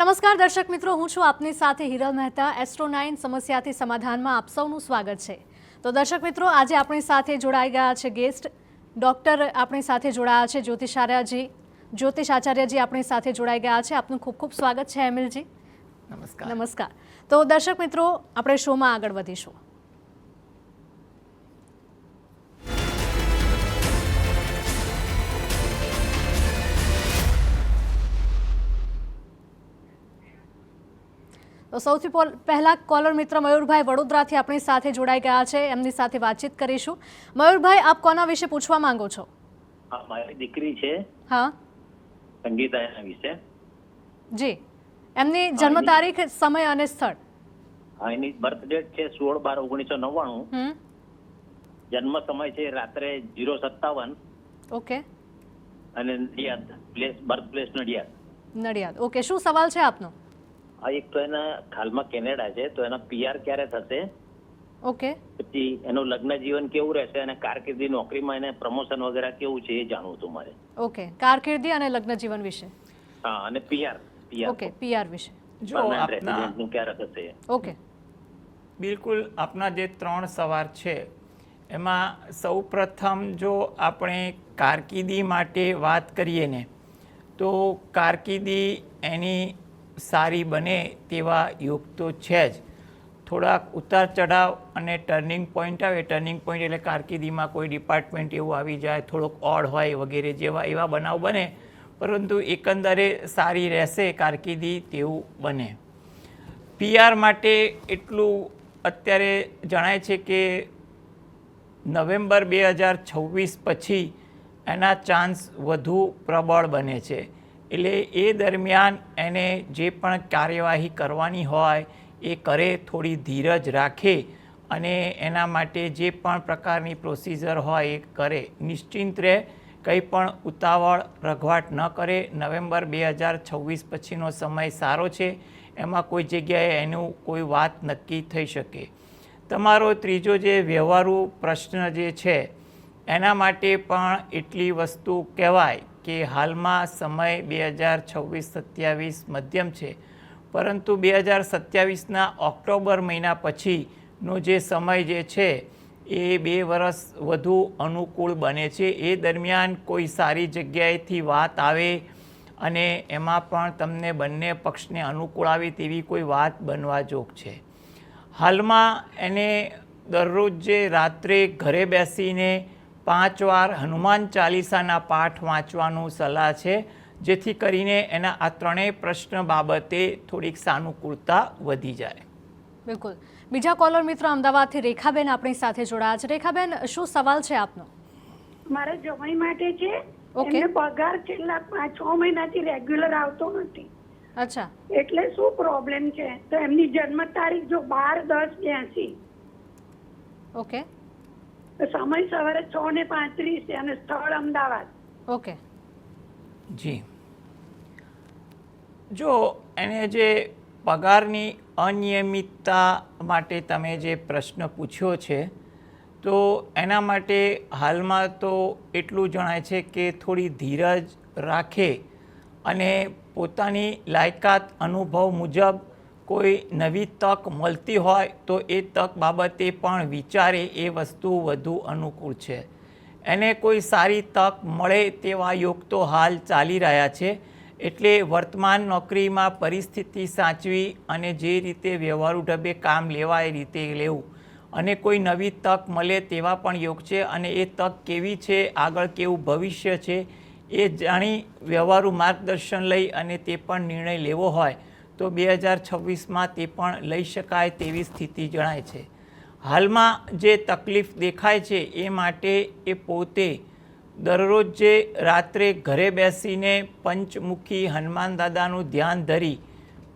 નમસ્કાર દર્શક મિત્રો, હું છું આપની સાથે હિરલ મહેતા। એસ્ટ્રો 9 સમસ્યાથી સમાધાનમાં આપ સૌનું સ્વાગત છે। તો દર્શક મિત્રો, આજે આપણી સાથે જોડાઈ ગયા છે ગેસ્ટ ડોક્ટર, આપણી સાથે જોડાયા છે જ્યોતિષ આચાર્યજી આપણી સાથે જોડાઈ ગયા છે। આપનું ખૂબ ખૂબ સ્વાગત છે એમિલજી। નમસ્કાર। નમસ્કાર। તો દર્શક મિત્રો, આપણે શોમાં આગળ વધીશું। તો સૌથી પહેલા કોલર મિત્ર મયુરભાઈ વડોદરાથી આપણી સાથે જોડાઈ ગયા છે, એમની સાથે વાતચીત કરીશું। મયુરભાઈ, આપ કોના વિશે પૂછવા માંગો છો? મારી દીકરી છે, હા, સંગીતા, એના વિશે। જી, એમની જન્મ તારીખ, સમય અને સ્થળ? હા, એની બર્થ ડેટ છે 16/12/1999। જન્મ સમય છે રાત્રે 0:57। ઓકે। અને Nadiad, birth place Nadiad. Okay, શું સવાલ છે આપનો? એક તો એના હાલમાં કેનેડા છે, તો એના પીઆર ક્યારે થશે? ઓકે। પછી એનું લગ્ન જીવન કેવું રહેશે અને કારકિર્દી, નોકરીમાં એને પ્રમોશન વગેરે કેવું છે એ જાણવું હતું મારે। ઓકે, કારકિર્દી અને લગ્ન જીવન વિશે। હા, અને પીઆર ઓકે, પીઆર વિશે। જો આપના ક્યારે થશે? ઓકે, બિલકુલ, આપના જે 3 સવાલ છે એમાં સૌપ્રથમ જો આપણે કારકિર્દી માટે વાત કરીએ ને, તો કારકિર્દી એની સારી બને તેવા યોગ તો છે જ। થોડાક ઉતાર ચઢાવ અને ટર્નિંગ પોઈન્ટ આવે, ટર્નિંગ પોઈન્ટ એટલે કારકિર્દીમાં કોઈ ડિપાર્ટમેન્ટ એવું આવી જાય, થોડોક ઓડ હોય વગેરે જેવા એવા બનાવ બને, પરંતુ એકંદરે સારી રહેશે કારકિર્દી તેવું બને। પીઆર માટે એટલું અત્યારે જણાય છે કે નવેમ્બર 2026 પછી એના ચાન્સ વધુ પ્રબળ બને છે। એટલે એ દરમિયાન એને જે પણ કાર્યવાહી કરવાની હોય એ કરે, થોડી ધીરજ રાખે અને એના માટે જે પણ પ્રકારની પ્રોસિજર હોય એ કરે, નિશ્ચિંત રહે, કંઈ પણ ઉતાવળ રઘવાટ ન કરે। નવેમ્બર 2026 પછીનો સમય સારો છે, એમાં કોઈ જગ્યાએ એનું કોઈ વાત નક્કી થઈ શકે। તમારો ત્રીજો જે વ્યવહારુ પ્રશ્ન જે છે એના માટે પણ એટલી વસ્તુ કહેવાય કે હાલમાં સમય 2026-27 મધ્યમ છે, પરંતુ 2027ના ઓક્ટોબર મહિના પછીનો જે સમય જે છે એ 2 વર્ષ વધુ અનુકૂળ બને છે। એ દરમિયાન કોઈ સારી જગ્યાએથી વાત આવે અને એમાં પણ તમને બંને પક્ષને અનુકૂળ આવે તેવી કોઈ વાત બનવા જોગ છે। હાલમાં એને દરરોજ જે રાત્રે ઘરે બેસીને 5 વાર હનુમાન ચાલીસાના પાઠ વાંચવાનું સલાહ છે, જેથી કરીને એના આ 3 પ્રશ્ન બાબતે થોડીક સાનુકૂળતા વધી જાય। બિલકુલ। બીજા કોલર મિત્ર અમદાવાદથી રેખાબેન આપણી સાથે જોડાયા છે। રેખાબેન, શું સવાલ છે આપનો? મારે જમાઈ માટે છે। ઓકે। એમને પગાર છેલ્લા 5-6 મહિનાથી રેગ્યુલર આવતો નથી। અચ્છા, એટલે શું પ્રોબ્લેમ છે? તો એમની જન્મ તારીખ જો 12/10/82। ઓકે, સમય સવારે 6:35 છે અને સ્થળ અમદાવાદ। ઓકે, જી, જો એને જે પગારની અનિયમિતતા માટે તમે જે પ્રશ્ન પૂછ્યો છે, તો એના માટે હાલમાં તો એટલું જણાય છે કે થોડી ધીરજ રાખે અને પોતાની લાયકાત અનુભવ મુજબ કોઈ નવી તક મળતી હોય તો એ તક બાબતે પણ વિચારે, એ વસ્તુ વધુ અનુકૂળ છે। એને કોઈ સારી તક મળે તેવા યોગ તો હાલ ચાલી રહ્યા છે, એટલે વર્તમાન નોકરીમાં પરિસ્થિતિ સાચવી અને જે રીતે વ્યવહારુ ઢબે કામ લેવાય એ રીતે લેવું, અને કોઈ નવી તક મળે તેવા પણ યોગ છે। અને એ તક કેવી છે, આગળ કેવું ભવિષ્ય છે એ જાણી વ્યવહારુ માર્ગદર્શન લઈ અને તે પણ નિર્ણય લેવો હોય તો 2026માં તે પણ લઈ શકાય તેવી સ્થિતિ જણાય છે। હાલમાં જે તકલીફ દેખાય છે એ માટે એ પોતે દરરોજ જે રાત્રે ઘરે બેસીને પંચમુખી હનુમાન દાદાનું ધ્યાન ધરી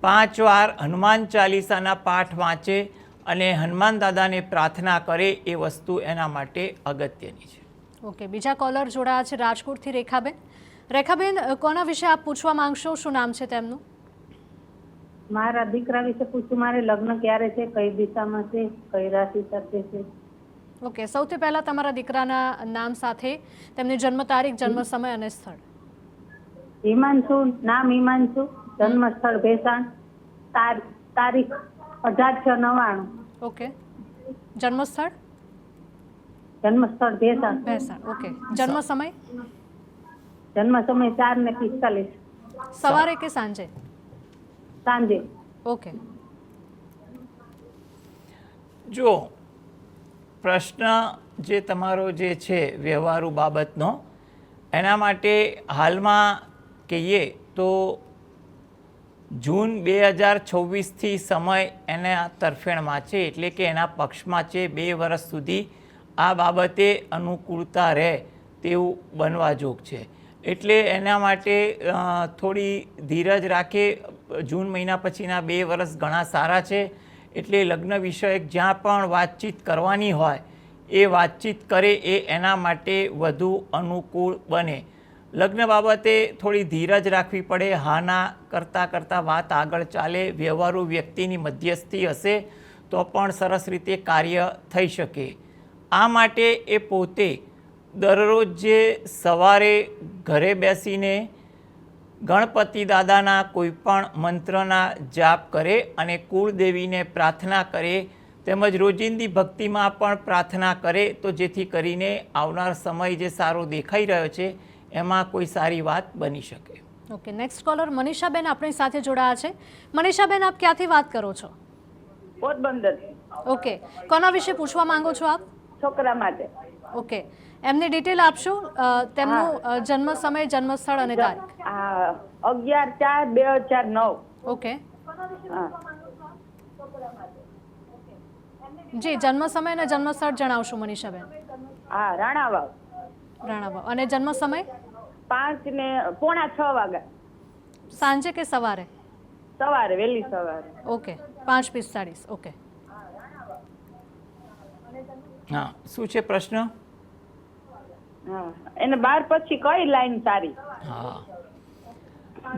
5 વાર હનુમાન ચાલીસાના પાઠ વાંચે અને હનુમાન દાદાને પ્રાર્થના કરે, એ વસ્તુ એના માટે અગત્યની છે। ઓકે। બીજા કોલર જોડાયા છે રાજકોટથી રેખાબેન। રેખાબેન, કોના વિશે આપ પૂછવા માંગશો? શું નામ છે તેમનું? મારા દીકરા વિશે પૂછ્યું। મારે લગ્ન ક્યારે છે, કઈ દિશામાં છે, કઈ રાશિ સાથે છે? ઓકે, સૌથી પહેલા તમારા દીકરાના નામ સાથે તેમની જન્મ તારીખ, જન્મ સમય અને સ્થળ। હિમાંશુ, નામ હિમાંશુ, જન્મ સ્થળ ભેસાણ, તારીખ 18/6/99, ઓકે. જન્મસ્થળ જન્મ સ્થળ ભેસાણ, ભેસાણ, ઓકે. જન્મ સમય જન્મ સમય 4:45, સવારે કે સાંજે? સાંજે. ઓકે. જો પ્રશ્ન જે તમારો જે છે વ્યવહારુ બાબતનો, એના માટે હાલમાં કહીએ તો જૂન 2026થી સમય એના તરફેણમાં છે, એટલે કે એના પક્ષમાં છે. 2 વર્ષ સુધી આ બાબતે અનુકૂળતા રહે તેવું બનવા જોગ છે. એટલે એના માટે થોડી ધીરજ રાખે. જૂન મહિના પછીના 2 વર્ષ ઘણા સારા છે. એટલે લગ્ન વિષયક જ્યાં પણ વાતચીત કરવાની હોય એ વાતચીત કરે એ એના માટે વધુ અનુકૂળ બને. લગ્ન બાબતે થોડી ધીરજ રાખવી પડે. હાના કરતાં વાત આગળ ચાલે. વ્યવહારુ વ્યક્તિની મધ્યસ્થી હશે તો પણ સરસ રીતે કાર્ય થઈ શકે. આ માટે એ પોતે દરરોજ જે સવારે ઘરે બેસીને ગણપતિ દાદાના કોઈ પણ મંત્રના જાપ કરે અને કુળદેવીને પ્રાર્થના કરે, તેમજ રોજિંદી ભક્તિમાં પણ પ્રાર્થના કરે, તો જેથી કરીને આવનાર સમય જે સારો દેખાઈ રહ્યો છે એમાં કોઈ સારી વાત બની શકે. ઓકે. નેક્સ્ટ કોલર મનીષાબેન આપણી સાથે જોડાયા છે. મનીષાબેન, આપ ક્યાંથી વાત કરો છો? પોરબંદર. ઓકે. કોના વિશે પૂછવા માંગો છો આપ? છોકરા માટે. ઓકે. એમની ડિટેલ આપશો, તેમનું જન્મ સમય, જન્મ સ્થળ અને તારીખ? 11/4/2009. ઓકે. હા. જી, જન્મ સમય અને જન્મ સ્થળ જણાવશો મનીષાબેન? હા, રાણાવાવ. રાણાવાવ. અને જન્મ સમય? 5 ને 5:45 વાગ્યા. સાંજે કે સવારે? સવારે, વહેલી સવારે. ઓકે. 5:45. ઓકે. હા, શું છે પ્રશ્ન? હા, એને 12 પછી કઈ લાઈન સારી? હા,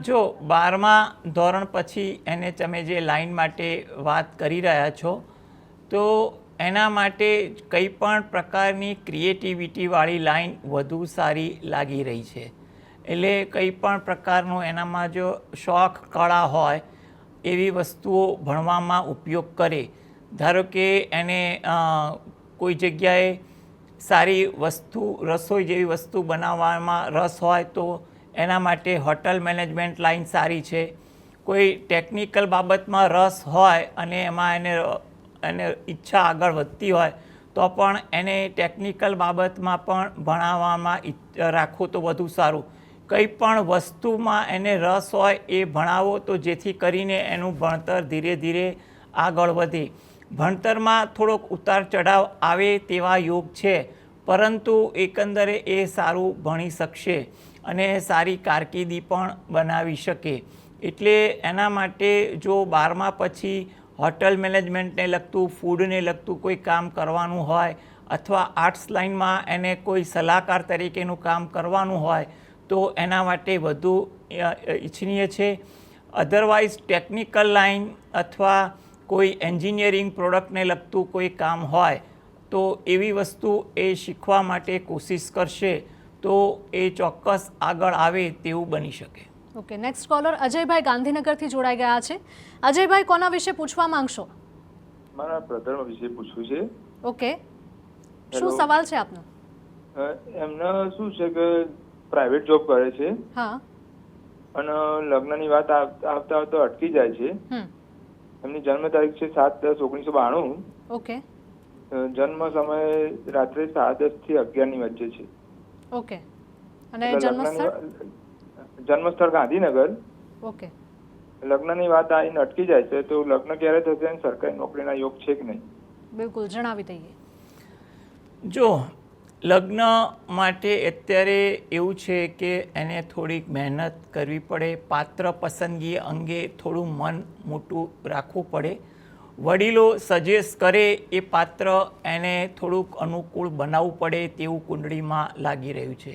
જો 12મા ધોરણ પછી એને તમે જે લાઈન માટે વાત કરી રહ્યા છો, તો એના માટે કંઈ પણ પ્રકારની ક્રિએટિવિટીવાળી લાઈન વધુ સારી લાગી રહી છે. એટલે કંઈ પણ પ્રકારનું એનામાં જો શોખ, કળા હોય એવી વસ્તુઓ ભણવામાં ઉપયોગ કરે. ધારો કે એને કોઈ જગ્યાએ સારી વસ્તુ, રસોઈ જેવી વસ્તુ બનાવવામાં રસ હોય તો એના માટે હોટલ મેનેજમેન્ટ લાઈન સારી છે. કોઈ ટેકનિકલ બાબતમાં રસ હોય અને એમાં એને ઈચ્છા આગળ વધતી હોય તો પણ એને ટેકનિકલ બાબતમાં પણ ભણાવવામાં રાખવું તો વધુ સારું. કંઈ પણ વસ્તુમાં એને રસ હોય એ ભણાવો તો જેથી કરીને એનું ભણતર ધીરે ધીરે આગળ વધે. ભણતરમાં થોડોક ઉતાર ચઢાવ આવે તેવા યોગ છે, પરંતુ એકંદરે એ સારું ભણી શકશે અને સારી કારકિર્દી પણ બનાવી શકે. એટલે એના માટે જો 12મા પછી હોટલ મેનેજમેન્ટને લગતું, ફૂડને લગતું કોઈ કામ કરવાનું હોય અથવા આર્ટ્સ લાઇનમાં એને કોઈ સલાહકાર તરીકેનું કામ કરવાનું હોય તો એના માટે વધુ ઈચ્છનીય છે. અધરવાઇઝ ટેકનિકલ લાઇન અથવા કોઈ એન્જિનિયરિંગ પ્રોડક્ટને લગતું કોઈ કામ હોય તો એવી વસ્તુ એ શીખવા માટે કોશિશ કરશે તો એ ચોક્કસ આગળ આવે તેવું બની શકે. ઓકે. નેક્સ્ટ કોલર અજયભાઈ ગાંધીનગરથી જોડાઈ ગયા છે. અજયભાઈ, કોના વિશે પૂછવા માંગશો? મારા બ્રધર વિશે પૂછવું છે. ઓકે. શું સવાલ છે આપનો? એમને શું છે કે પ્રાઇવેટ જોબ કરે છે. હા. અને લગ્નની વાત આવતા અટકી જાય છે. એમની જન્મ તારીખ છે 7/10/1992. ઓકે. જન્મ સમય રાત્રે 10:30 થી 11 ની વચ્ચે છે. ઓકે. અને જન્મસ્થળ? જન્મસ્થળ ગાંધીનગર. ઓકે. લગ્નની વાત આવીને અટકી જાય છે તો લગ્ન ક્યારે થશે અને સરકારી નોકરીના યોગ છે કે નહીં? બિલકુલ, જણાવી દઈએ. જો લગ્ન માટે અત્યારે એવું છે કે એને થોડીક મહેનત કરવી પડે. પાત્ર પસંદગી અંગે થોડું મન મોટું રાખવું પડે. વડીલો સજેસ્ટ કરે એ પાત્ર એને થોડુંક અનુકૂળ બનાવવું પડે તેવું કુંડળીમાં લાગી રહ્યું છે.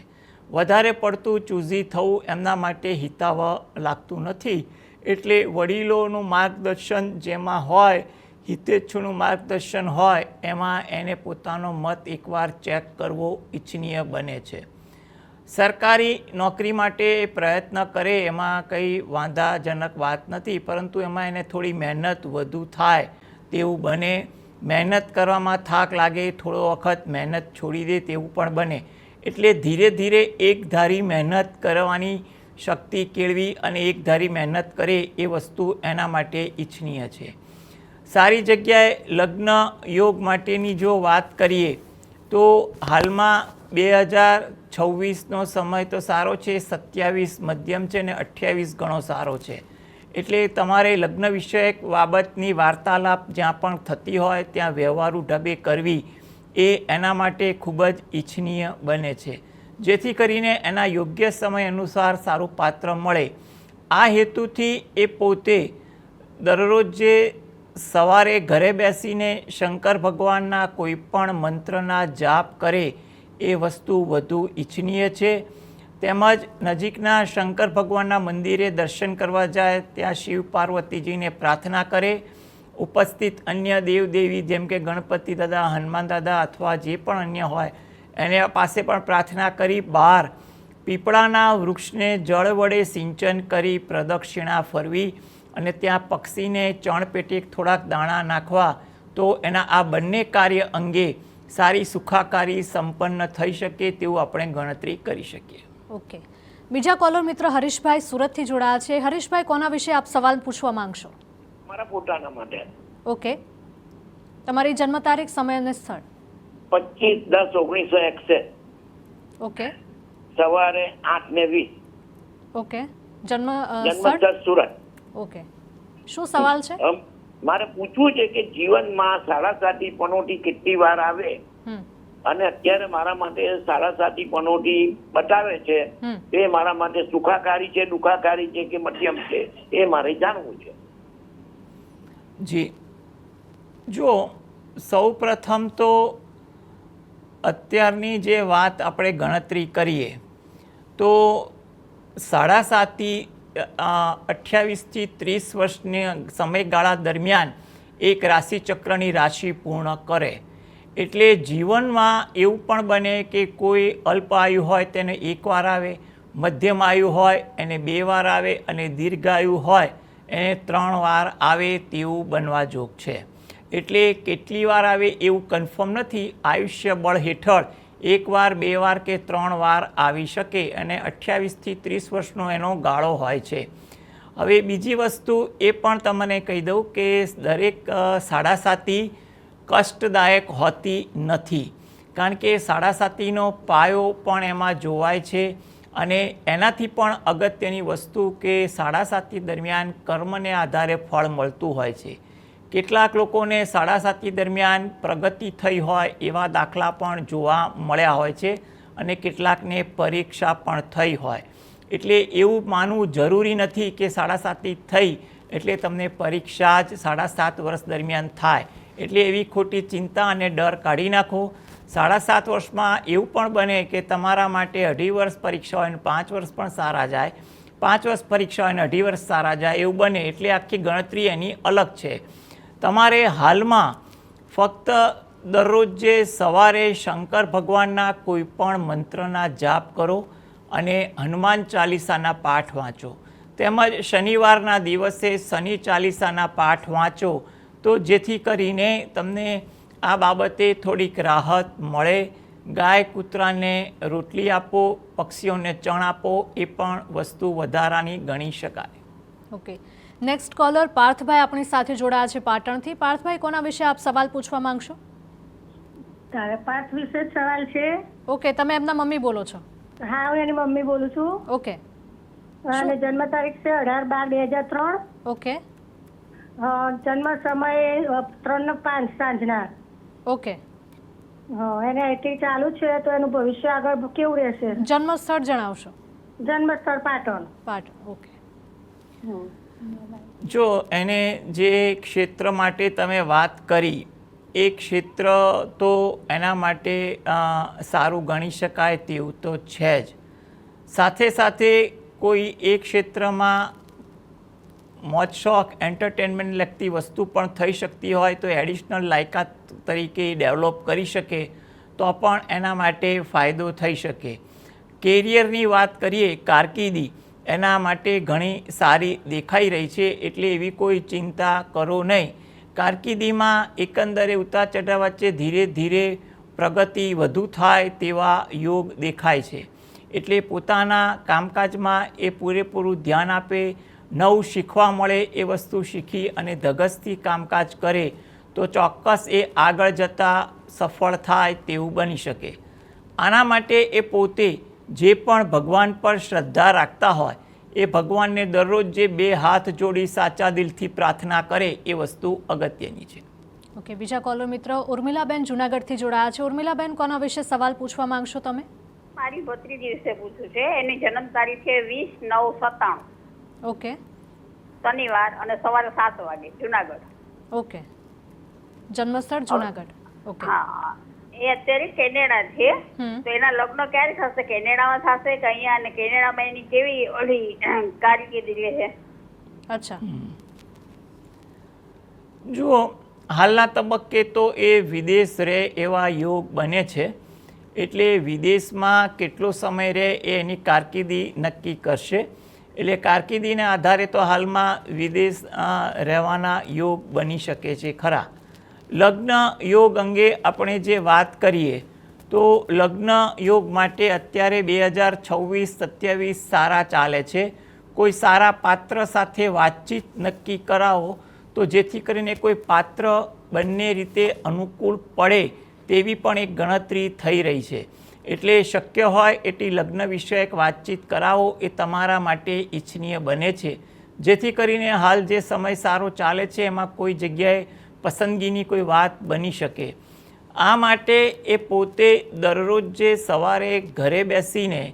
વધારે પડતું ચૂઝી થવું એમના માટે હિતાવહ લાગતું નથી. એટલે વડીલોનું માર્ગદર્શન જેમાં હોય, હિતેચ્છુનું માર્ગદર્શન હોય, એમાં એને પોતાનો મત એકવાર ચેક કરવો ઈચ્છનીય બને છે. સરકારી નોકરી માટે પ્રયત્ન કરે એમાં કંઈ વાંધાજનક વાત નથી, પરંતુ એમાં એને થોડી મહેનત વધુ થાય તેવું બને. મહેનત કરવામાં થાક લાગે, થોડો વખત મહેનત છોડી દે તેવું પણ બને. એટલે ધીરે ધીરે એકધારી મહેનત કરવાની શક્તિ કેળવી અને એકધારી મહેનત કરે એ વસ્તુ એના માટે ઈચ્છનીય છે. સારી જગ્યાએ લગ્ન યોગ માટેની જો વાત કરીએ તો હાલમાં 2026નો સમય તો સારો છે, 27 મધ્યમ છે અને 28 ઘણો સારો છે. એટલે તમારે લગ્ન વિષયક બાબતની વાર્તાલાપ જ્યાં પણ થતી હોય ત્યાં વ્યવહારુ ઢબે કરવી એ એના માટે ખૂબ જ ઈચ્છનીય બને છે, જેથી કરીને એના યોગ્ય સમય અનુસાર સારું પાત્ર મળે. આ હેતુથી એ પોતે દરરોજ જે સવારે ઘરે બેસીને શંકર ભગવાનના કોઈ પણ મંત્રના જાપ કરે એ વસ્તુ વધુ ઈચ્છનીય છે. તેમજ નજીકના શંકર ભગવાનના મંદિરે દર્શન કરવા જાય, ત્યાં શિવ પાર્વતીજીને પ્રાર્થના કરે. ઉપસ્થિત અન્ય દેવદેવી જેમ કે ગણપતિ દાદા, હનુમાન દાદા અથવા જે પણ અન્ય હોય એને પાસે પણ પ્રાર્થના કરી બહાર પીપળાના વૃક્ષને જળ વડે સિંચન કરી પ્રદક્ષિણા ફરવી અને ત્યાં પક્ષીને ચણપેટી થોડાક દાણા નાખવા, તો એના આ બંને કાર્ય અંગે સારી સુખાકારી સંપન્ન થઈ શકે તેવું આપણે ગણતરી કરી શકીએ. ઓકે, બીજા કોલર મિત્ર હરીશભાઈ સુરતથી જોડાયા છે. હરીશભાઈ, કોના વિશે આપ સવાલ પૂછવા માંગશો? મારા પોતાના માટે. ઓકે, તમારી જન્મ તારીખ, સમય અને સ્થળ? 25/10/1961. ઓકે. સવારે 8:20. ઓકે. જન્મ જન્મસ્થળ સુરત. ઓકે, શું સવાલ છે? મારે પૂછવું છે કે જીવનમાં સાડાસાતી પનોટી કેટલી વાર આવે અને અત્યારે મારા માટે સાડાસાતી પનોટી બતાવે છે, એ મારા માટે સુખાકારી છે, દુખાકારી છે કે મધ્યમ છે, એ મારે જાણવું છે. જી, જો સૌ પ્રથમ તો અત્યારની જે વાત આપણે ગણતરી કરીએ તો સાડાસાતી 28થી 30 વર્ષની સમયગાળા દરમિયાન એક રાશિચક્રની રાશિ પૂર્ણ કરે. એટલે જીવનમાં એવું પણ બને કે કોઈ અલ્પ આયુ હોય તેને એકવાર આવે, મધ્યમ આયુ હોય એને 2 વાર આવે અને દીર્ઘાયુ હોય એને 3 વાર આવે તેવું બનવા જોગ છે. એટલે કેટલી વાર આવે એવું કન્ફર્મ નથી. આયુષ્ય બળ હેઠળ 1 વાર, 2 વાર કે 3 વાર આવી શકે અને 28થી 30 વર્ષનો એનો ગાળો હોય છે. હવે બીજી વસ્તુ એ પણ તમને કહી દઉં કે દરેક સાડાસાતી કષ્ટદાયક હોતી નથી, કારણ કે સાડાસાતીનો પાયો પણ એમાં જોવાય છે. અને એનાથી પણ અગત્યની વસ્તુ કે સાડાસાતી દરમિયાન કર્મને આધારે ફળ મળતું હોય છે. કેટલાક લોકોને સાડાસાતી દરમિયાન પ્રગતિ થઈ હોય એવા દાખલા પણ જોવા મળ્યા હોય છે અને કેટલાકને પરીક્ષા પણ થઈ હોય. એટલે એવું માનવું જરૂરી નથી કે સાડાસાતી થઈ એટલે તમને પરીક્ષા જ 7.5 વર્ષ દરમિયાન થાય. એટલે એવી ખોટી ચિંતા અને ડર કાઢી નાખો. 7.5 વર્ષમાં એવું પણ બને કે તમારા માટે 2.5 વર્ષ પરીક્ષા હોય અને 5 વર્ષ પણ સારા જાય, 5 વર્ષ પરીક્ષા હોય અને 2.5 વર્ષ સારા જાય એવું બને. એટલે આખી ગણતરી એની અલગ છે. તમારે હાલમાં ફક્ત દરરોજ જે સવારે શંકર ભગવાનના કોઈ પણ મંત્રના જાપ કરો અને હનુમાન ચાલીસાના પાઠ વાંચો, તેમજ શનિવારના દિવસે શનિ ચાલીસાના પાઠ વાંચો, તો જેથી કરીને તમને આ બાબતે થોડીક રાહત મળે. ગાય કૂતરાને રોટલી આપો, પક્ષીઓને ચણ આપો, એ પણ વસ્તુ વધારાની ગણી શકાય. ઓકે, નેક્સ્ટ કોલર પાર્થભાઈ આપણી સાથે જોડાયા છે પાટણથી. પાર્થભાઈ, કોના વિશે આપ સવાલ પૂછવા માંગશો? તારે પાઠ વિશે જ સવાલ છે. ઓકે, તમે એમના મમ્મી બોલો છો? હા, હું એની મમ્મી બોલું છું. ઓકે. અને જન્મ તારીખ છે 18/12/2003. ઓકે. જન્મ સમય 3:05 સાંજના. ઓકે. એને આઈટી ચાલુ છે, તો એનું ભવિષ્ય આગળ કેવું રહેશે? જન્મ સ્થળ જણાવશો? જન્મ સ્થળ પાટણ. પાટણ. ઓકે. જો એને જે ક્ષેત્ર માટે તમે વાત કરી એ ક્ષેત્ર તો એના માટે સારું ગણી શકાય તેવું તો છે જ. સાથે સાથે કોઈ એક ક્ષેત્રમાં મોજ શોખ એન્ટરટેનમેન્ટ લગતી વસ્તુ પણ થઈ શકતી હોય તો એડિશનલ લાયકાત તરીકે ડેવલપ કરી શકે તો પણ એના માટે ફાયદો થઈ શકે. કેરિયરની વાત કરીએ, કારકિર્દી એના માટે ઘણી સારી દેખાઈ રહી છે, એટલે એવી કોઈ ચિંતા કરો નહીં. કારકિર્દીમાં એકંદરે ઉતાર ચઢાવ વચ્ચે ધીરે ધીરે પ્રગતિ વધુ થાય તેવા યોગ દેખાય છે. એટલે પોતાના કામકાજમાં એ પૂરેપૂરું ધ્યાન આપે, નવું શીખવા મળે એ વસ્તુ શીખી અને ધગશથી કામકાજ કરે તો ચોક્કસ એ આગળ જતાં સફળ થાય તેવું બની શકે. આના માટે એ પોતે જે પણ ભગવાન પર શ્રદ્ધા રાખતા હોય એ ભગવાનને દરરોજ જે 2 હાથ જોડી સાચા દિલથી પ્રાર્થના કરે એ વસ્તુ અગત્યની છે. ઓકે, બીજા કોલર મિત્ર ઉર્મિલાબેન જુનાગઢથી જોડાયા છે. ઉર્મિલાબેન, કોના વિશે સવાલ પૂછવા માંગશો તમે? મારી ભત્રીજી વિશે પૂછવું છે. એની જન્મ તારીખ છે 20/9/97. ઓકે, શનિવાર અને સવારે 7 વાગે, જુનાગઢ. ઓકે, જન્મસ્થળ જુનાગઢ. ઓકે, હા, એ અત્યારે કેનેડા છે. તો એના લગ્ન ક્યારે થશે? કેનેડામાં થશે કે અહીંયા? અને કેનેડામાં એની કેવી ઓલી કારકિર્દી છે? અચ્છા, જુઓ, હાલના તબક્કે તો એ વિદેશ રહે એવા યોગ બને છે. એટલે વિદેશમાં કેટલો સમય રહે એ એની કારકિર્દી નક્કી કરશે. એટલે કારકિર્દીના આધારે તો હાલમાં વિદેશ રહેવાના યોગ બની શકે છે ખરા. લગ્ન યોગ અંગે આપણે જે વાત કરીએ તો લગ્ન યોગ માટે અત્યારે 2026-27 સારા ચાલે છે. કોઈ સારા પાત્ર સાથે વાતચીત નક્કી કરાવો તો જેથી કરીને કોઈ પાત્ર બંને રીતે અનુકૂળ પડે તેવી પણ એક ગણતરી થઈ રહી છે. એટલે શક્ય હોય એટલી લગ્ન વિષયક વાતચીત કરાવો એ તમારા માટે ઈચ્છનીય બને છે, જેથી કરીને હાલ જે સમય સારો ચાલે છે એમાં કોઈ જગ્યાએ પસંદગીની કોઈ વાત બની શકે. આ માટે એ પોતે દરરોજ જે સવારે ઘરે બેસીને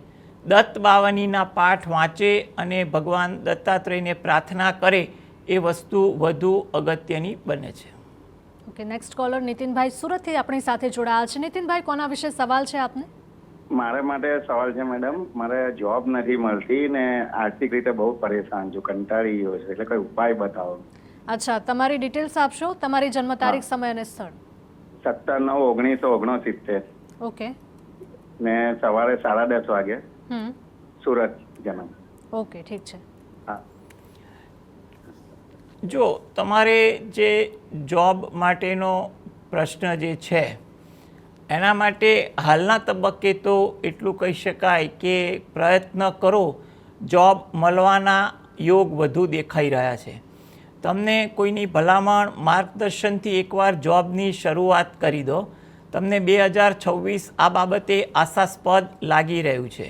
દત્ત બાવનીના પાઠ વાંચે અને ભગવાન દત્તાત્રેયને પ્રાર્થના કરે એ વસ્તુ વધુ અગત્યની બને છે. ઓકે, નેક્સ્ટ કોલર નીતિનભાઈ સુરતથી આપણી સાથે જોડાયા છે. નીતિનભાઈ, કોના વિશે સવાલ છે આપને? મારે માટે સવાલ છે મેડમ. મારે જોબ નથી મળતી ને આર્થિક રીતે બહુ પરેશાન છું, કંટાળી ગયો છું, એટલે કોઈ ઉપાય બતાવો. અચ્છા, તમારી ડિટેલ્સ આપશો? તમારી જન્મ તારીખ, સમય અને સ્થળ. 17/9/1969. ઓકે, ને સવારે 10:30 વાગે, સુરત જન્મ. ઓકે, ઠીક છે. હા, જો તમારે જે જોબ માટેનો પ્રશ્ન જે છે એના માટે હાલના તબક્કે તો એટલું કહી શકાય કે પ્રયત્ન કરો, જોબ મળવાના યોગ વધુ દેખાઈ રહ્યા છે. તમને કોઈની ભલામણ માર્ગદર્શનથી એકવાર જોબની શરૂઆત કરી દો. તમને 2026 આ બાબતે આશાસ્પદ લાગી રહ્યું છે.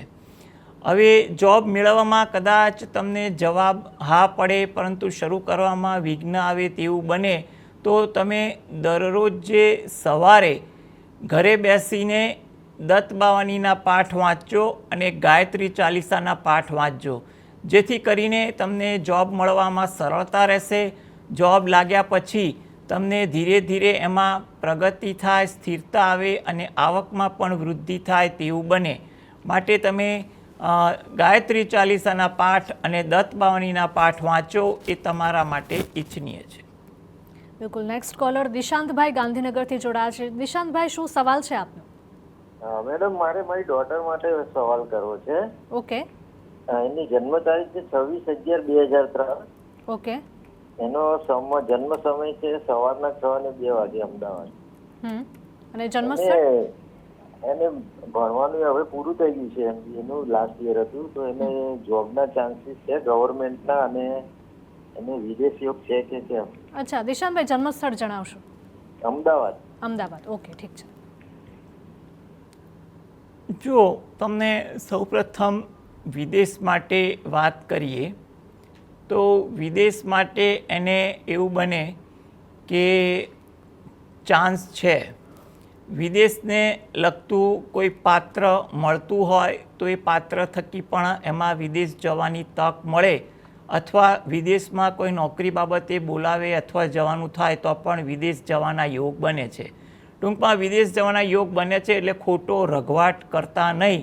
હવે જોબ મેળવવામાં કદાચ તમને જવાબ હા પડે, પરંતુ શરૂ કરવામાં વિઘ્ન આવે તેવું બને તો તમે દરરોજ જે સવારે ઘરે બેસીને દત્ત બાવનીના પાઠ વાંચજો અને ગાયત્રી ચાલીસાના પાઠ વાંચજો, જેથી કરીને તમને જોબ મળવામાં સરળતા રહેશે. જોબ લાગ્યા પછી તમને ધીરે ધીરે એમાં પ્રગતિ થાય, સ્થિરતા આવે અને આવકમાં પણ વૃદ્ધિ થાય તેવું બને. માટે તમે ગાયત્રી ચાલીસાના પાઠ અને દત્ત બાવનીના પાઠ વાંચો એ તમારા માટે ઈચ્છનીય છે. બિલકુલ. નેક્સ્ટ કોલર દિશાંતભાઈ ગાંધીનગરથી જોડાયા છે. દિશાંતભાઈ, શું સવાલ છે આપનો? મેડમ, મારે મારી ડોટર માટે સવાલ કરવો છે. ઓકે, એની જન્મ તારીખ છે 26/11/2003. ઓકે, એનો જન્મ સમય છે સવારના 6 ને 2 વાગે, અમદાવાદ. અને જન્મસ્થળ? એને ભણવાનું હવે પૂરું થઈ ગયું છે, એનું લાસ્ટ યર હતું. તો એને જોબના ચાન્સીસ છે ગવર્મેન્ટના, અને એને વિદેશ યોગ છે કે કેમ? અચ્છા, દિશાંતભાઈ, જન્મસ્થળ જણાવશો? અમદાવાદ. અમદાવાદ. ઓકે, ઠીક છે. જો તમને સૌપ્રથમ વિદેશ માટે વાત કરીએ તો વિદેશ માટે એને એવું બને કે ચાન્સ છે. વિદેશને લગતું કોઈ પાત્ર મળતું હોય તો એ પાત્ર થકી પણ એમાં વિદેશ જવાની તક મળે, અથવા વિદેશમાં કોઈ નોકરી બાબતે બોલાવે અથવા જવાનું થાય તો પણ વિદેશ જવાના યોગ બને છે. ટૂંકમાં વિદેશ જવાના યોગ બને છે એટલે ખોટો રઘવાટ કરતા નહીં.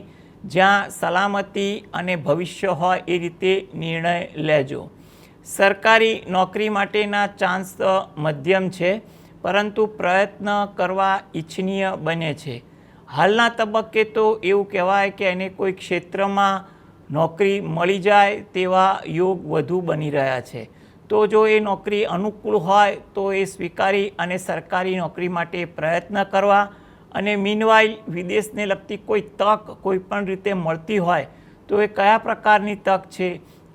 જ્યાં સલામતી અને ભવિષ્ય હોય એ રીતે નિર્ણય લેજો. સરકારી નોકરી માટેના ચાન્સ મધ્યમ છે, પરંતુ પ્રયત્ન કરવા ઈચ્છનીય બને છે. હાલના તબક્કે તો એવું કહેવાય કે એને કોઈ ક્ષેત્રમાં નોકરી મળી જાય તેવા યોગ વધુ બની રહ્યા છે. તો જો એ નોકરી અનુકૂળ હોય તો એ સ્વીકારી અને સરકારી નોકરી માટે પ્રયત્ન કરવા, અને મીનવાઇલ વિદેશને લગતી કોઈ તક કોઈ પણ રીતે મળતી હોય તો એ કયા પ્રકારની તક છે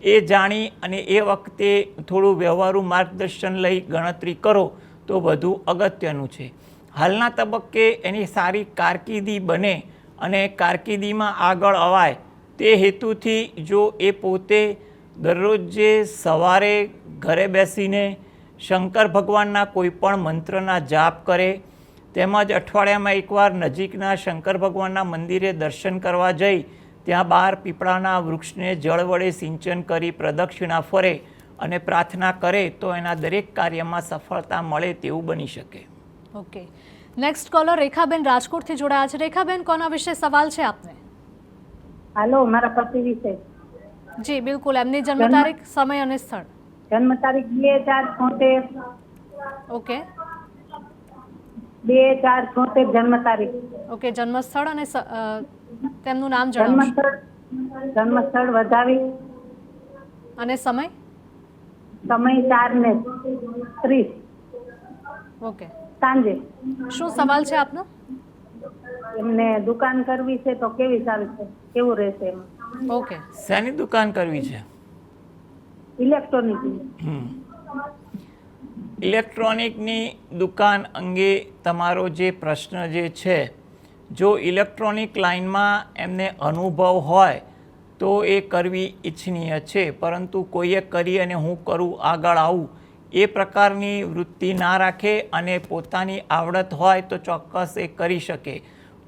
એ જાણી અને એ વખતે થોડું વ્યવહારુ માર્ગદર્શન લઈ ગણતરી કરો તો વધુ અગત્યનું છે. હાલના તબક્કે એની સારી કારકિર્દી બને અને કારકિર્દીમાં આગળ અવાય તે હેતુથી જો એ પોતે દરરોજ જે સવારે ઘરે બેસીને શંકર ભગવાનના કોઈ પણ મંત્રના જાપ કરે, તેમજ અઠવાડિયામાં એકવાર નજીકના શંકર ભગવાનના મંદિરે દર્શન કરવા જઈ ત્યાં બહાર પીપળાના વૃક્ષને જળ વડે સિંચન કરી પ્રદક્ષિણા ફરે અને પ્રાર્થના કરે તો એના દરેક કાર્યમાં સફળતા મળે તેવું બની શકે. ઓકે, નેક્સ્ટ કોલર રેખાબેન રાજકોટથી જોડાયા છે. રેખાબેન, કોના વિશે સવાલ છે આપને? હાલો, મારા પતિ વિશે. જી બિલકુલ, એમની જન્મ તારીખ, સમય અને સ્થળ. જન્મ તારીખ 2/4/76. ઓકે, 2/4/76 જન્મ તારીખ. ઓકે, જન્મ સ્થળ અને તેમનું નામ જણાવશો? જન્મ સ્થળ વધાવી. અને સમય? સમય 4:30. ઓકે, સાંજે. શું સવાલ છે આપનો? એમને દુકાન કરવી છે તો કેવી ચાલશે, કેવું રહેશે એમાં? ઓકે, શેની દુકાન કરવી છે? ઇલેક્ટ્રોનિક. ઇલેક્ટ્રોનિકની દુકાન અંગે તમારો જે પ્રશ્ન જે છે, જો ઇલેક્ટ્રોનિક લાઇનમાં એમને અનુભવ હોય તો એ કરવી ઈચ્છનીય છે, પરંતુ કોઈએ કરી અને હું કરું આગળ આવું એ પ્રકારની વૃત્તિ ના રાખે અને પોતાની આવડત હોય તો ચોક્કસ એ કરી શકે.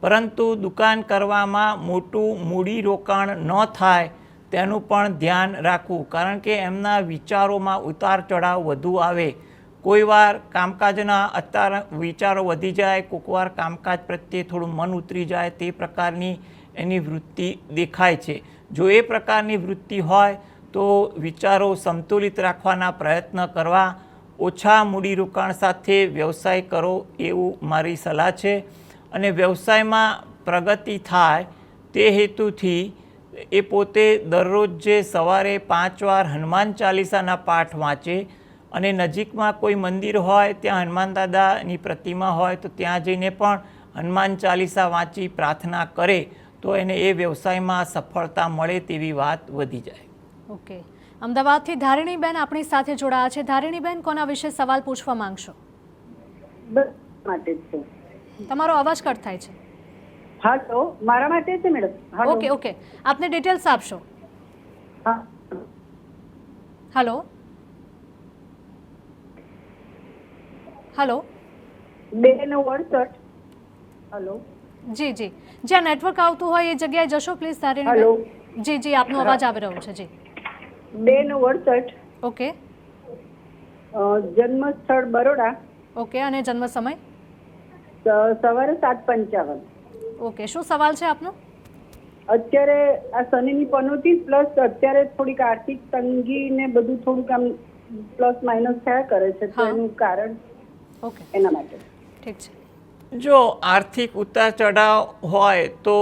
પરંતુ દુકાન કરવામાં મોટું મૂડી રોકાણ ન થાય તેનું પણ ધ્યાન રાખવું, કારણ કે એમના વિચારોમાં ઉતાર ચઢાવ વધુ આવે. કોઈ વાર કામકાજના અત્યારે વિચારો વધી જાય, કોઈક વાર કામકાજ પ્રત્યે થોડું મન ઉતરી જાય, તે પ્રકારની એની વૃત્તિ દેખાય છે. જો એ પ્રકારની વૃત્તિ હોય તો વિચારો સંતુલિત રાખવાના પ્રયત્ન કરવા, ઓછા મૂડીરોકાણ સાથે વ્યવસાય કરો એવું મારી સલાહ છે. અને વ્યવસાયમાં પ્રગતિ થાય તે હેતુથી એ પોતે દરરોજ જે સવારે 5 વાર હનુમાન ચાલીસાના પાઠ વાંચે, અને નજીકમાં કોઈ મંદિર હોય ત્યાં હનુમાન દાદાની પ્રતિમા હોય તો ત્યાં જઈને પણ હનુમાન ચાલીસા વાંચી પ્રાર્થના કરે તો એને એ વ્યવસાયમાં સફળતા મળે તેવી વાત વધી જાય. ઓકે, અમદાવાદથી ધારિણીબેન આપણી સાથે જોડાયા છે. ધારિણીબેન, કોના વિશે સવાલ પૂછવા માંગશો? માટે છે. તમારો અવાજ કટ થાય છે. હાલો, મારા માટે છે મેડમ. ઓકે ઓકે, આપને ડિટેલ્સ આપશો? હા. Hello hello. 2/68. હેલો. જી જી, જ્યાં નેટવર્ક આવતું હોય એ જગ્યાએ જશો પ્લીઝ ધારિણીબેન. જી જી, આપનો અવાજ આવી રહ્યો છે. જી. 2/68. ઓકે. જન્મ સ્થળ બરોડા. ઓકે, અને જન્મ સમય? સવારે 7:55. ઓકે, શું સવાલ છે આપનો? અત્યારે આ શનિની પનોતી પ્લસ અત્યારે થોડીક આર્થિક તંગી ને બધું થોડુંક આમ પ્લસ માઇનસ થયા કરે છે, તો એનું કારણ એના માટે. ઠીક છે. જો આર્થિક ઉતાર ચઢાવ હોય તો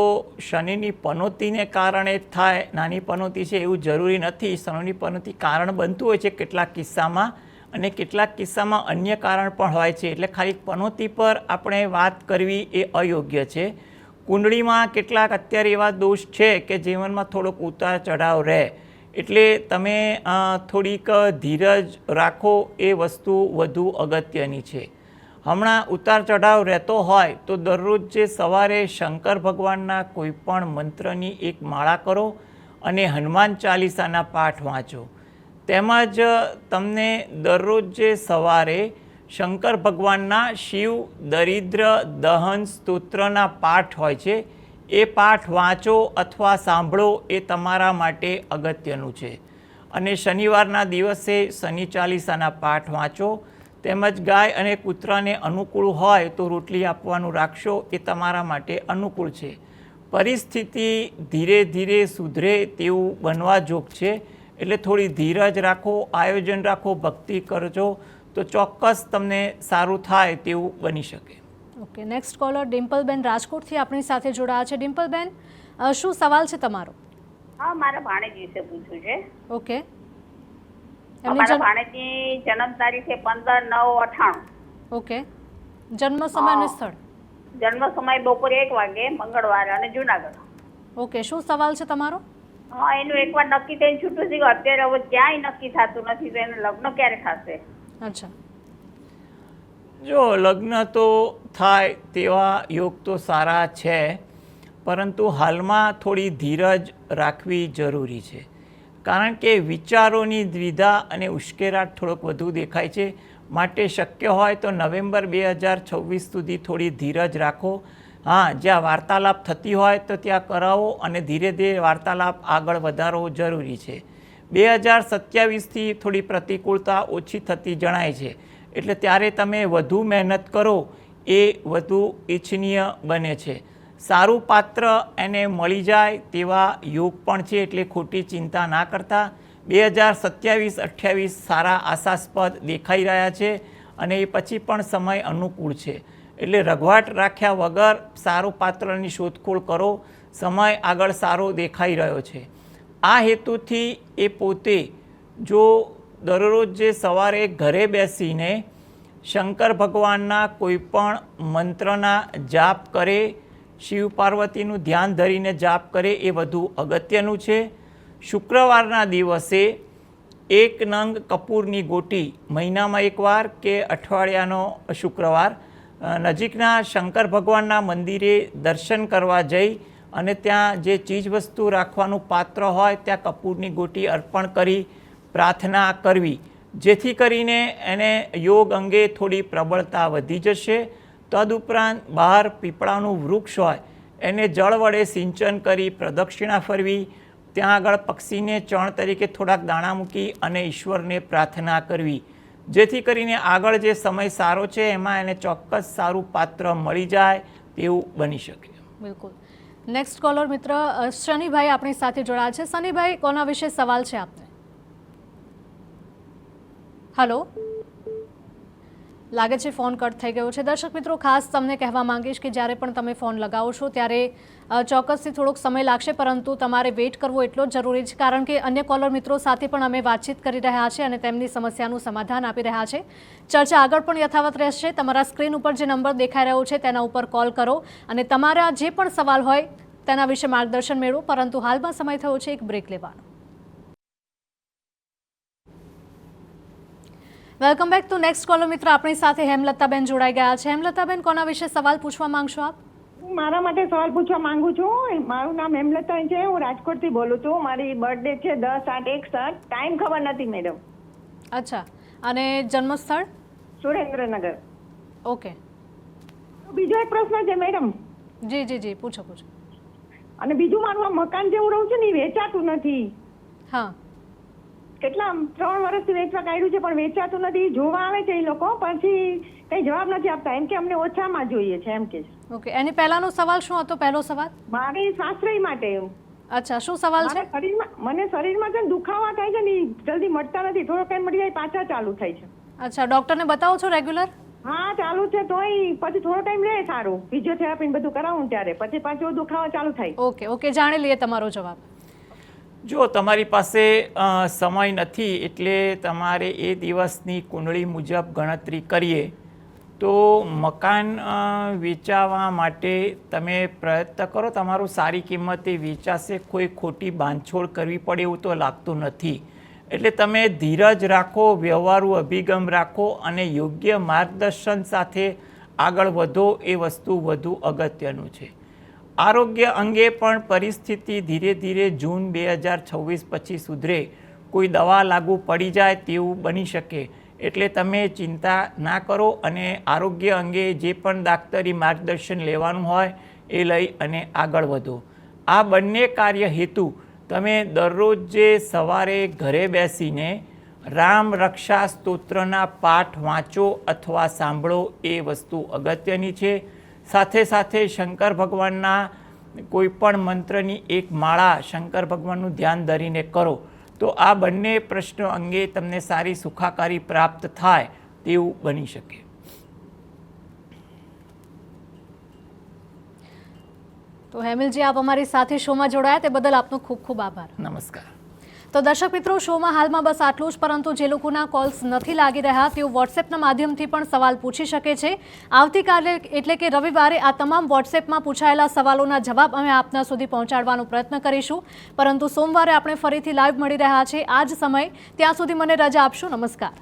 શનિની પનોતીને કારણે જ થાય. નાની પનોતી છે એવું જરૂરી નથી. શનિની પનોતી કારણ બનતું હોય છે કેટલાક કિસ્સામાં, અને કેટલાક કિસ્સામાં અન્ય કારણ પણ હોય છે. એટલે ખાલી પનોતી પર આપણે વાત કરવી એ અયોગ્ય છે. કુંડળીમાં કેટલાક અત્યારે એવા દોષ છે કે જીવનમાં થોડોક ઉતાર ચઢાવ રહે, એટલે તમે થોડીક ધીરજ રાખો, એ વસ્તુ વધુ અગત્યની છે. હમણાં ઉતાર ચઢાવ રહેતો હોય તો દરરોજ જે સવારે શંકર ભગવાનના કોઈ પણ મંત્રની એક માળા કરો અને હનુમાન ચાલીસાના પાઠ વાંચો. તેમજ તમને દરરોજ જે સવારે શંકર ભગવાનના શિવ દરિદ્ર દહન સ્તોત્રના પાઠ હોય છે એ પાઠ વાંચો અથવા સાંભળો, એ તમારા માટે અગત્યનું છે. અને શનિવારના દિવસે શનિ ચાલીસાના પાઠ વાંચો. તેમજ ગાય અને કૂતરાને અનુકૂળ હોય તો રોટલી આપવાનું રાખશો, એ તમારા માટે અનુકૂળ છે. પરિસ્થિતિ ધીરે ધીરે સુધરે તેવું બનવા જોગ છે, એટલે થોડી ધીરજ રાખો, આયોજન રાખો, ભક્તિ કરજો તો ચોક્કસ તમને સારું થાય તેવું બની શકે. ઓકે, નેક્સ્ટ કોલર ડિમ્પલબેન રાજકોટથી આપણી સાથે જોડાયા છે. ડિમ્પલબેન, શું સવાલ છે તમારો? હા, મારા ભાણેજ વિશે પૂછવું છે. ઓકે. મારા ભાણેજની જન્મ તારીખ છે 15/9/98. ઓકે. જન્મ સમય અને સ્થળ? જન્મ સમય બપોરે 1 વાગે, મંગળવારે, અને જુનાગઢ. ઓકે, શું સવાલ છે તમારો? હા, એનું એકવાર નક્કી થઈને છૂટું છે કે અત્યારે હવે ક્યાંય નક્કી થતું નથી, તો એનું લગ્ન ક્યારે થશે? અચ્છા. જો લગ્ન તો થાય તેવા યોગ તો સારા છે, પરંતુ હાલમાં થોડી ધીરજ રાખવી જરૂરી છે, કારણ કે વિચારોની દ્વિધા અને ઉશ્કેરાટ થોડોક વધુ દેખાય છે. માટે શક્ય હોય તો નવેમ્બર 2026 સુધી થોડી ધીરજ રાખો. હા, જ્યાં વાર્તાલાપ થતી હોય તો ત્યાં કરાવો અને ધીરે ધીરે વાર્તાલાપ આગળ વધારવો જરૂરી છે. 2027થી થોડી પ્રતિકૂળતા ઓછી થતી જણાય છે, એટલે ત્યારે તમે વધુ મહેનત કરો એ વધુ ઈચ્છનીય બને છે. સારું પાત્ર એને મળી જાય તેવા યોગ પણ છે, એટલે ખોટી ચિંતા ના કરતા. 2027-28 સારા આશાસ્પદ દેખાઈ રહ્યા છે અને એ પછી પણ સમય અનુકૂળ છે, એટલે રઘવાટ રાખ્યા વગર સારું પાત્રની શોધખોળ કરો. સમય આગળ સારો દેખાઈ રહ્યો છે. આ હેતુથી એ પોતે જો દરરોજ જે સવારે ઘરે બેસીને શંકર ભગવાનના કોઈ પણ મંત્રના જાપ કરે, શિવ પાર્વતીનું ધ્યાન ધરીને જાપ કરે એ વધુ અગત્યનું છે. શુક્રવારના દિવસે 1 નંગ કપૂરની ગોટી મહિનામાં એકવાર કે અઠવાડિયાનો શુક્રવાર નજીકના શંકર ભગવાનના મંદિરે દર્શન કરવા જઈ અને ત્યાં જે ચીજવસ્તુ રાખવાનું પાત્ર હોય ત્યાં કપૂરની ગોટી અર્પણ કરી પ્રાર્થના કરવી, જેથી કરીને એને યોગ અંગે થોડી પ્રબળતા વધી જશે. તદુપરાંત બહાર પીપળાનું વૃક્ષ હોય એને જળ વડે સિંચન કરી પ્રદક્ષિણા ફરવી, ત્યાં આગળ પક્ષીને ચણ તરીકે થોડાક દાણા મૂકી અને ઈશ્વરને પ્રાર્થના કરવી, જેથી કરીને આગળ જે સમય સારો છે એમાં એને ચોક્કસ સારું પાત્ર મળી જાય તેવું બની શકે. બિલકુલ. નેક્સ્ટ કોલર મિત્ર શનિભાઈ આપણી સાથે જોડાયા છે. શનિભાઈ, કોના વિશે સવાલ છે આપને? હલો, લાગે છે ફોન કટ થઈ ગયો છે. દર્શક મિત્રો, ખાસ તમને કહેવા માંગીશ કે જ્યારે પણ તમે ફોન લગાવો છો ત્યારે ચોક્કસથી થોડોક સમય લાગશે, પરંતુ તમારે વેઇટ કરવો એટલો જ જરૂરી છે, કારણ કે અન્ય કોલર મિત્રો સાથે પણ અમે વાતચીત કરી રહ્યા છીએ અને તેમની સમસ્યાનું સમાધાન આપી રહ્યા છે. ચર્ચા આગળ પણ યથાવત રહેશે. તમારા સ્ક્રીન ઉપર જે નંબર દેખાઈ રહ્યો છે તેના ઉપર કોલ કરો અને તમારા જે પણ સવાલ હોય તેના વિશે માર્ગદર્શન મેળવો. પરંતુ હાલમાં સમય થયો છે એક બ્રેક લેવાનો. Welcome back to next caller મિત્ર. આપણી સાથે હેમલતાબેન જોડાઈ ગયા છે. હેમલતાબેન, કોના વિશે સવાલ પૂછવા માંગશો આપ? હું મારા માટે સવાલ પૂછવા માંગુ છું. મારું નામ હેમલતા છે, હું રાજકોટથી બોલું છું. મારી બર્થડે છે 10/8/61. ટાઈમ ખબર નથી મેડમ. અચ્છા, અને જન્મ સ્થળ? સુરેન્દ્રનગર. ઓકે. બીજો એક પ્રશ્ન છે મેડમ. જી જી જી, પૂછો પૂછો. અને બીજું મારું આ મકાન જેવું રહું છે ને એ વેચાતું નથી. હા, કેટલા 3 વર્ષથી વેચવા કાઢ્યું છે પણ વેચાતું નથી. જોવા આવે છે એ લોકો, પછી કઈ જવાબ નથી આપતા, એમ કે અમને ઓછામાં જોઈએ છે એમ કે. ઓકે. એની પહેલાનો સવાલ શું હતો? પહેલો સવાલ મારી સાસરી માટે. અચ્છા, શું સવાલ છે? મને શરીરમાં છે દુખાવા થાય છે ને જલ્દી મટતા નથી. થોડો ટાઈમ મટી જાય પાછા ચાલુ થાય છે. અચ્છા, ડોક્ટરને બતાવો છો રેગ્યુલર? હા, ચાલુ છે. તોય પછી થોડો ટાઈમ રહે સારું, ફિઝિયોથેરાપી બધું કરાવું ત્યારે પછી પાછો દુખાવા ચાલુ થાય. ઓકે ઓકે, જાણી લઈએ તમારો જવાબ. જો તમારી પાસે સમય નથી એટલે તમારે એ દિવસની કુંડળી મુજબ ગણતરી કરીએ તો મકાન વેચાવા માટે તમે પ્રયત્ન કરો. તમારું સારી કિંમતે વેચાશે, કોઈ ખોટી બાંધછોડ કરવી પડે એવું તો લાગતું નથી. એટલે તમે ધીરજ રાખો, વ્યવહારુ અભિગમ રાખો અને યોગ્ય માર્ગદર્શન સાથે આગળ વધો, એ વસ્તુ વધુ અગત્યનું છે. આરોગ્ય અંગે પણ પરિસ્થિતિ ધીરે ધીરે જૂન 2026 પછી સુધરે, કોઈ દવા લાગુ પડી જાય તેવું બની શકે, એટલે તમે ચિંતા ના કરો અને આરોગ્ય અંગે જે પણ દાક્તરી માર્ગદર્શન લેવાનું હોય એ લઈ અને આગળ વધો. આ બંને કાર્ય હેતુ તમે દરરોજ જે સવારે ઘરે બેસીને રામ રક્ષા સ્તોત્રના પાઠ વાંચો અથવા સાંભળો એ વસ્તુ અગત્યની છે. સાથે સાથે શંકર ભગવાનના કોઈ પણ મંત્રની એક માળા શંકર ભગવાનનું ધ્યાન ધરીને કરો તો આ બંને પ્રશ્નો અંગે તમને સારી સુખાકારી પ્રાપ્ત થાય તેવું બની શકે. તો હેમિલજી, આપ અમારી સાથે શોમાં જોડાયા તે બદલ આપનો ખૂબ ખૂબ આભાર. નમસ્કાર. તો દર્શક મિત્રો, શોમાં હાલમાં બસ આટલું જ, પરંતુ જે લોકોના કોલ્સ નથી લાગી રહ્યા તેઓ વોટ્સએપના માધ્યમથી પણ સવાલ પૂછી શકે છે. આવતીકાલે એટલે કે રવિવારે આ તમામ વોટ્સએપમાં પૂછાયેલા સવાલોના જવાબ અમે આપના સુધી પહોંચાડવાનો પ્રયત્ન કરીશું, પરંતુ સોમવારે આપણે ફરીથી લાઈવ મળી રહ્યા છે આ જ સમય. ત્યાં સુધી મને રજા આપશો. નમસ્કાર.